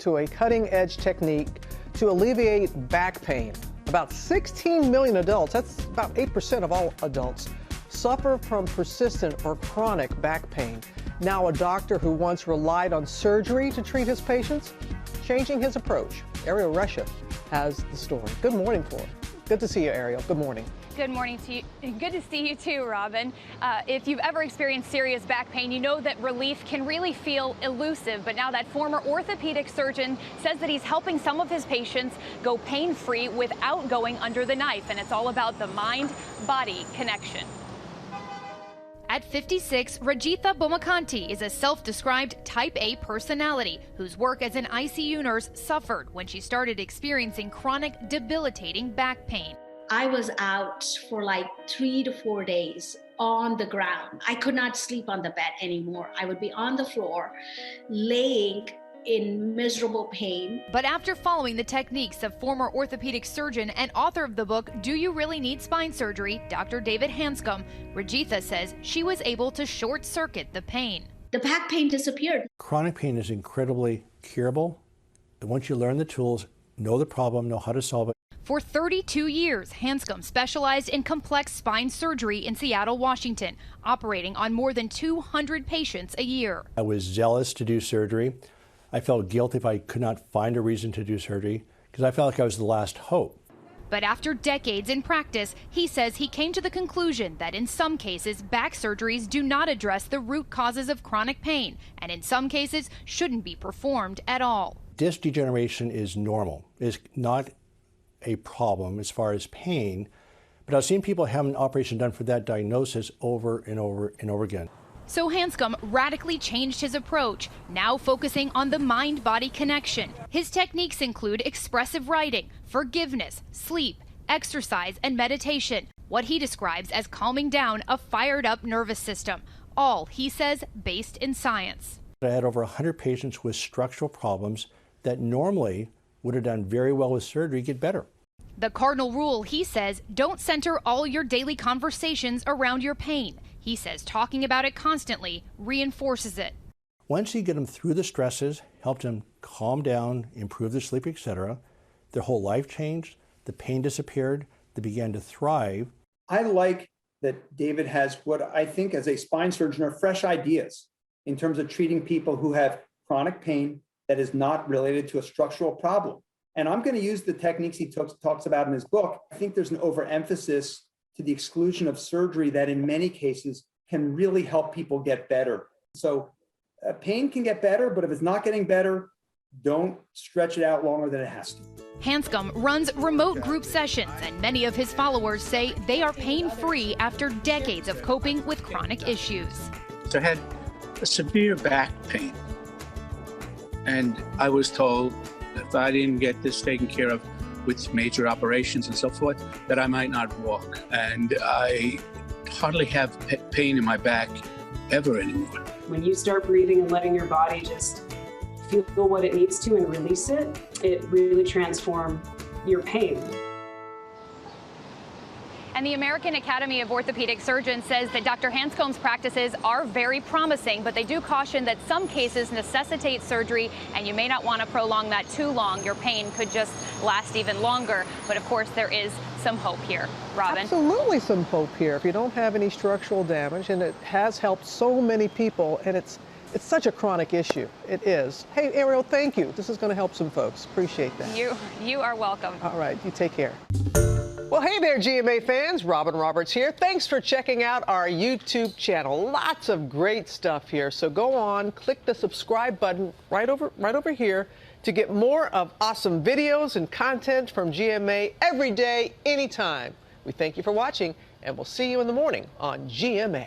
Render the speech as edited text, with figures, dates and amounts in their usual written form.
to a cutting-edge technique to alleviate back pain. About 16 million adults, that's about 8% of all adults, suffer from persistent or chronic back pain. Now a doctor who once relied on surgery to treat his patients, changing his approach. Ariel Resha has the story. Good morning, Flora. Good to see you, Ariel. Good morning. Good morning to you. Good to see you too, Robin. If you've ever experienced serious back pain, you know that relief can really feel elusive. But now that former orthopedic surgeon says that he's helping some of his patients go pain-free without going under the knife. And it's all about the mind-body connection. At 56, Rajitha Bomakanti is a self-described type A personality whose work as an ICU nurse suffered when she started experiencing chronic, debilitating back pain. I was out for like 3 to 4 days on the ground. I could not sleep on the bed anymore. I would be on the floor, laying in miserable pain. But after following the techniques of former orthopedic surgeon and author of the book, Do You Really Need Spine Surgery?, Dr. David Hanscom, Rajitha says she was able to short-circuit the pain. The back pain disappeared. Chronic pain is incredibly curable. And once you learn the tools, know the problem, know how to solve it. For 32 years, Hanscom specialized in complex spine surgery in Seattle, Washington, operating on more than 200 patients a year. I was zealous to do surgery. I felt guilty if I could not find a reason to do surgery because I felt like I was the last hope. But after decades in practice, he says he came to the conclusion that in some cases, back surgeries do not address the root causes of chronic pain, and in some cases shouldn't be performed at all. Disc degeneration is normal. It's not a problem as far as pain, but I've seen people have an operation done for that diagnosis over and over and over again. So Hanscom radically changed his approach, now focusing on the mind-body connection. His techniques include expressive writing, forgiveness, sleep, exercise, and meditation, what he describes as calming down a fired-up nervous system, all, he says, based in science. I had over 100 patients with structural problems that normally would have done very well with surgery get better. The cardinal rule, he says, don't center all your daily conversations around your pain. He says talking about it constantly reinforces it. Once you get them through the stresses, help them calm down, improve their sleep, etc., their whole life changed, the pain disappeared, they began to thrive. I like that David has what I think as a spine surgeon are fresh ideas in terms of treating people who have chronic pain that is not related to a structural problem. And I'm going to use the techniques he talks about in his book. I think there's an overemphasis to the exclusion of surgery that in many cases can really help people get better. So pain can get better, but if it's not getting better, don't stretch it out longer than it has to. Hanscom runs remote group sessions, and many of his followers say they are pain-free after decades of coping with chronic issues. So I had a severe back pain, and I was told that if I didn't get this taken care of with major operations and so forth, that I might not walk. And I hardly have pain in my back ever anymore. When you start breathing and letting your body just feel what it needs to and release it, it really transforms your pain. And the American Academy of Orthopedic Surgeons says that Dr. Hanscom's practices are very promising, but they do caution that some cases necessitate surgery, and you may not want to prolong that too long. Your pain could just last even longer. But of course, there is some hope here. Robin? Absolutely some hope here if you don't have any structural damage, and it has helped so many people, and it's such a chronic issue. It is. Hey, Ariel, thank you. This is going to help some folks. Appreciate that. You are welcome. All right, you take care. Well, hey there, GMA fans. Robin Roberts here. Thanks for checking out our YouTube channel. Lots of great stuff here. So go on, click the subscribe button right over here to get more of awesome videos and content from GMA every day, anytime. We thank you for watching, and we'll see you in the morning on GMA.